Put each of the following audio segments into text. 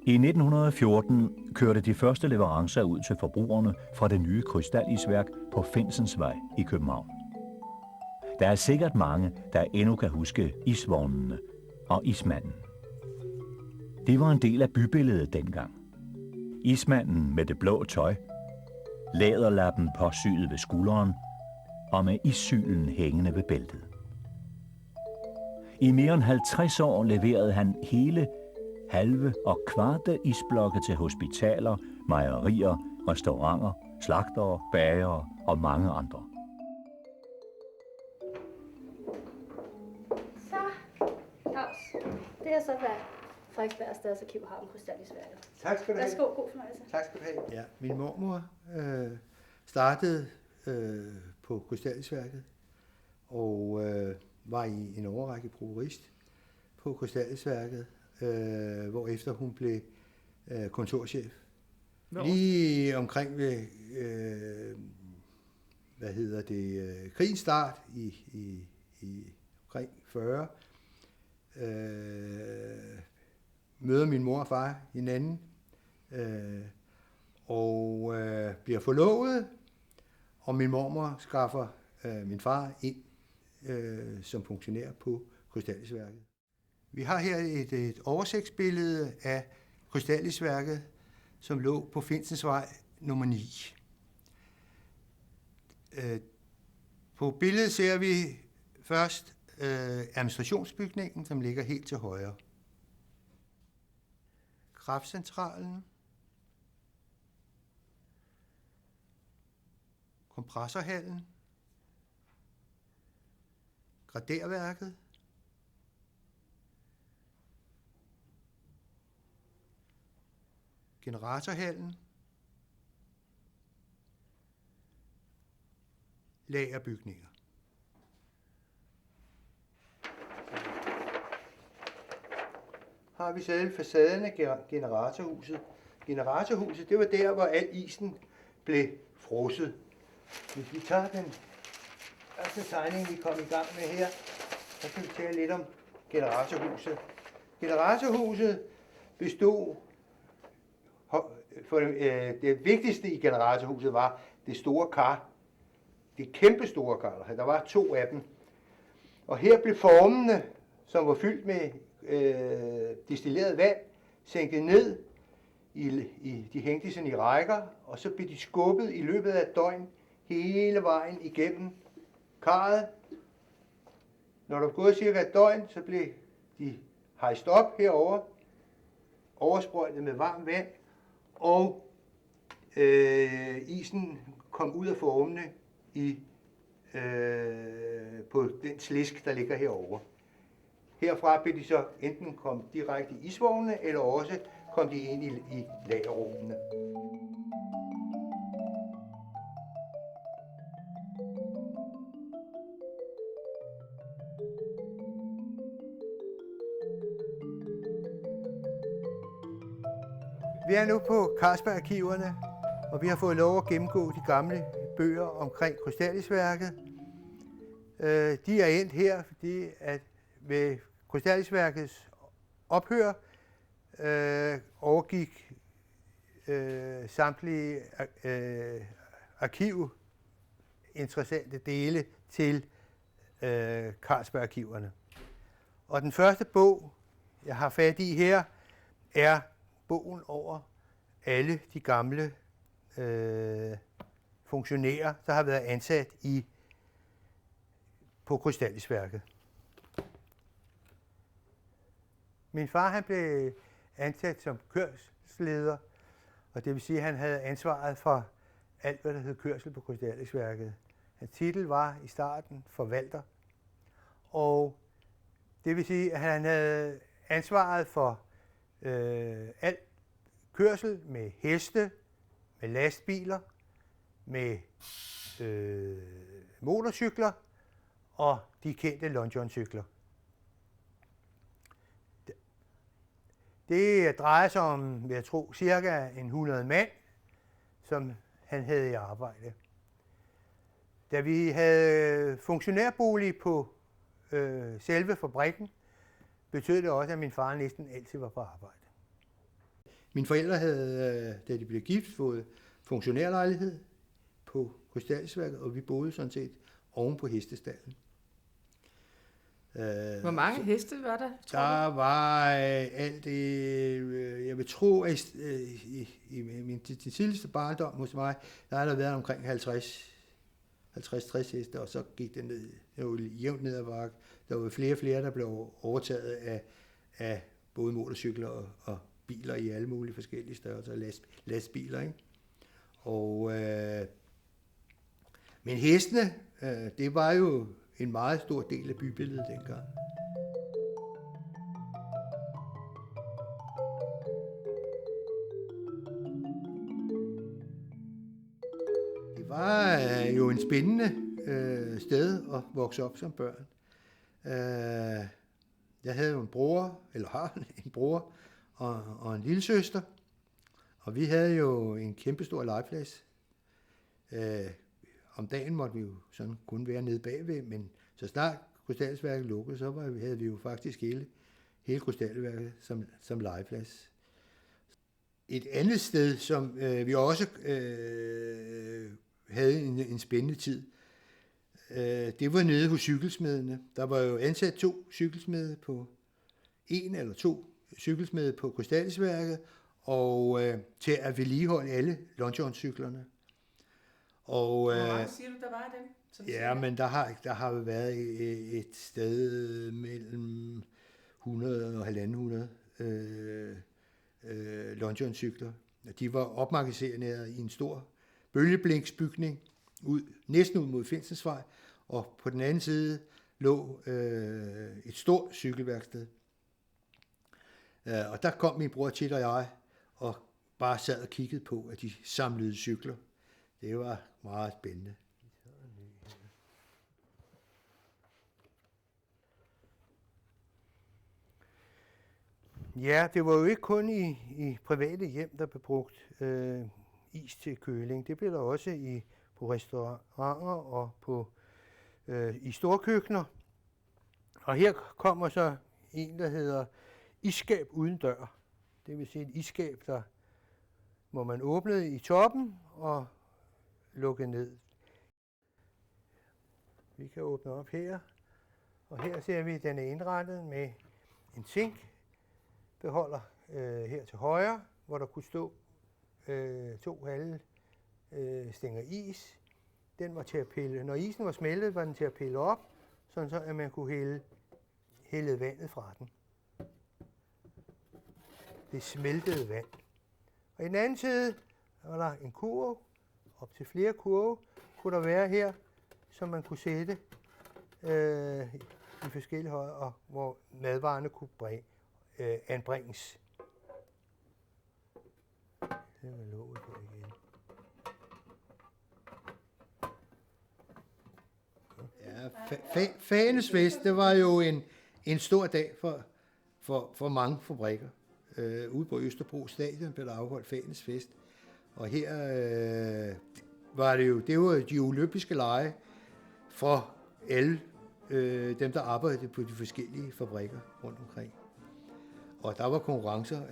I 1914 kørte de første leverancer ud til forbrugerne fra det nye krystallisværk på Finsensvej i København. Der er sikkert mange, der endnu kan huske isvognene og ismanden. Det var en del af bybilledet dengang. Ismanden med det blå tøj, læderlappen påsyet ved skulderen og med issylen hængende ved bæltet. I mere end 50 år leverede han hele, halve og kvarte isblokke til hospitaler, mejerier, restauranter, slagtere, bagere og mange andre. Så, Claus. Det er så, hvad Frederiksberg Stadsarkiv har om krystallisværket. Tak skal du have. Værsgo, god fornøjelse. Tak skal du have. Ja, min mormor startede på krystallisværket og var i en årrække prokurist på krystallisværket, hvorefter hun blev kontorchef. Lige omkring ved krigens start i omkring 40 møder min mor og far hinanden og bliver forlovet, og min mormor skaffer min far ind som funktionær på krystallisværket. Vi har her et oversigtsbillede af krystallisværket, som lå på Finsensvej nummer 9. På billedet ser vi først administrationsbygningen, som ligger helt til højre. Kraftcentralen, kompressorhallen, graderværket, generatorhallen, lagerbygninger. Har vi selve facaden af generatorhuset. Generatorhuset, det var der, hvor al isen blev frosset. Hvis vi tager den første tegning, vi kom i gang med her, så kan vi tale lidt om generatorhuset. Generatorhuset bestod, det vigtigste i generatorhuset var det store kar. Det kæmpe store kar, der var 2 af dem. Og her blev formene, som var fyldt med destilleret vand, sænket ned, de hængte sådan i rækker, og så blev de skubbet i løbet af et døgn hele vejen igennem karret. Når der var gået cirka et døgn, så blev de hejst op herover, oversprøjtet med varmt vand, og isen kom ud af formene på den slisk, der ligger herover. Herfra blev de så enten kom direkte i isvognene, eller også kom de ind i lagerrummene. Vi er nu på Carlsberg-arkiverne, og vi har fået lov at gennemgå de gamle bøger omkring krystallisværket. De er endt her, fordi at ved krystallisværkets ophør overgik samtlige arkivinteressante dele til Carlsberg-arkiverne. Og den første bog, jeg har fat i her, er bogen over alle de gamle funktionærer, der har været ansat på krystallisværket. Min far han blev ansat som kørselsleder, og det vil sige, at han havde ansvaret for alt, hvad der hed kørsel på krystallisværket. Hans titel var i starten forvalter, og det vil sige, at han havde ansvaret for alt kørsel med heste, med lastbiler, med motorcykler og de kendte Long John-cykler. Det drejer sig om, vil jeg tro, cirka 100 mand, som han havde i arbejde. Da vi havde funktionærbolig på selve fabrikken, betød det også, at min far næsten altid var på arbejde. Mine forældre havde, da de blev gift, fået funktionærlejlighed på krystallisværket, og vi boede sådan set oven på hestestallen. Hvor mange heste var der, tror du? Der var alt det, jeg vil tro, at i min tidligste barndom hos mig, der har der været omkring 50-60 heste, og så gik det ned, jævnt ned ad bakke. Der var flere og flere, der blev overtaget af både motorcykler og biler i alle mulige forskellige størrelser, lastbiler, ikke? Men hestene, det var jo en meget stor del af bybilledet dengang. Det var jo en spændende sted at vokse op som børn. Jeg havde jo en bror, eller har en bror og en lille søster, og vi havde jo en kæmpestor legeplads. Om dagen måtte vi jo sådan kun være nede bagved, men så snart krystallisværket lukkede, så havde vi jo faktisk hele krystallisværket som legeplads. Et andet sted, som vi også havde en spændende tid, det var nede hos cykelsmedene. Der var jo ansat 2 cykelsmede på 1 eller 2 cykelsmede på krystallisværket, og til at vedligeholde alle Longyearbycyklerne. Og, hvor mange siger du, der var af dem? Ja, men der har jo været et sted mellem 100 og 150 Longyearbycykler. De var opmagasineret i en stor bølgeblinksbygning, næsten ud mod Finsensvej, og på den anden side lå et stort cykelværksted. Og der kom min bror tit og jeg, og bare sad og kiggede på, at de samlede cykler. Det var meget spændende. Ja, det var jo ikke kun i private hjem, der blev brugt is til køling. Det blev der også på restauranter og i storkøkkener. Og her kommer så en, der hedder isskab uden dør. Det vil sige et isskab, hvor man åbnede i toppen og lukkede ned. Vi kan åbne op her, og her ser vi, at den er indrettet med en zinkbeholder her til højre, hvor der kunne stå 2 halve stænger is. Den var til at pille. Når isen var smeltet, var den til at pille op, sådan så at man kunne hælde vandet fra den. Det smeltede vand. Og i den anden side var der en kurv. Op til flere kurve kunne der være her, som man kunne sætte i forskellige højder, hvor madvarerne kunne anbringes. Det var låget på igen. Ja, Fagenes fest, det var jo en stor dag for mange fabrikker. Ude på Østerbro Stadion blev der afholdt Fagenes fest. Og her var det var de olympiske lege for alle dem, der arbejdede på de forskellige fabrikker rundt omkring. Og der var konkurrencer,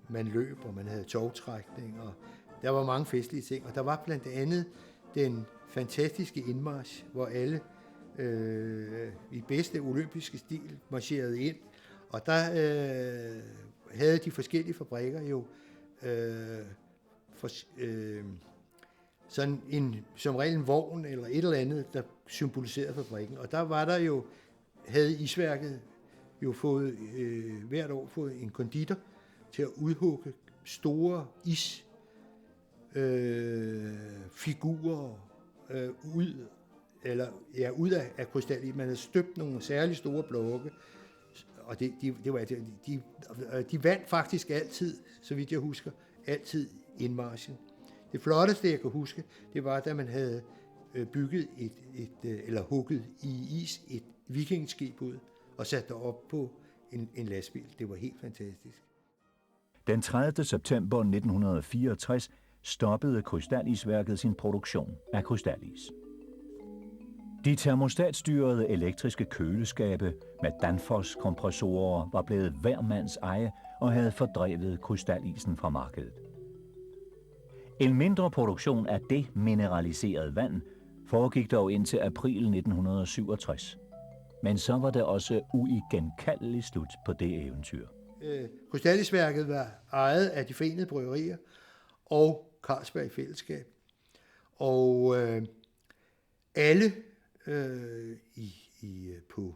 man løb, og man havde tovtrækning, og der var mange festlige ting. Og der var blandt andet den fantastiske indmarch, hvor alle i bedste olympiske stil marcherede ind. Og der havde de forskellige fabrikker jo sådan som regel en vogn eller et eller andet, der symboliserede fabrikken. Og der var der jo, havde isværket jo fået hvert år fået en konditor til at udhugge store isfigurer ud af krystal. Man havde støbt nogle særligt store blokke, og de vandt faktisk altid, så vidt jeg husker, altid indmarchen. Det flotteste, jeg kan huske, det var, da man havde bygget eller hugget i is et vikingskib ud og sat det op på en lastbil. Det var helt fantastisk. Den 30. september 1964 stoppede krystallisværket sin produktion af krystallis. De termostatstyrede elektriske køleskabe med Danfoss-kompressorer var blevet hver mands eje og havde fordrevet krystalisen fra markedet. En mindre produktion af demineraliseret vand foregik dog indtil april 1967. Men så var det også uigenkaldeligt slut på det eventyr. Krystallisværket var ejet af de Forenede Bryggerier og Carlsberg i fællesskab. Og alle på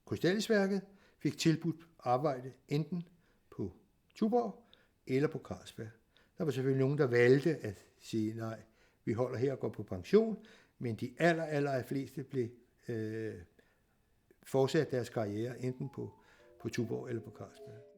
Krystallisværket fik tilbudt arbejde enten på Tuborg eller på Carlsberg. Der var selvfølgelig nogen, der valgte at sige, nej, vi holder her og går på pension, men de aller fleste blev fortsat deres karriere enten på Tuborg eller på Carlsberg.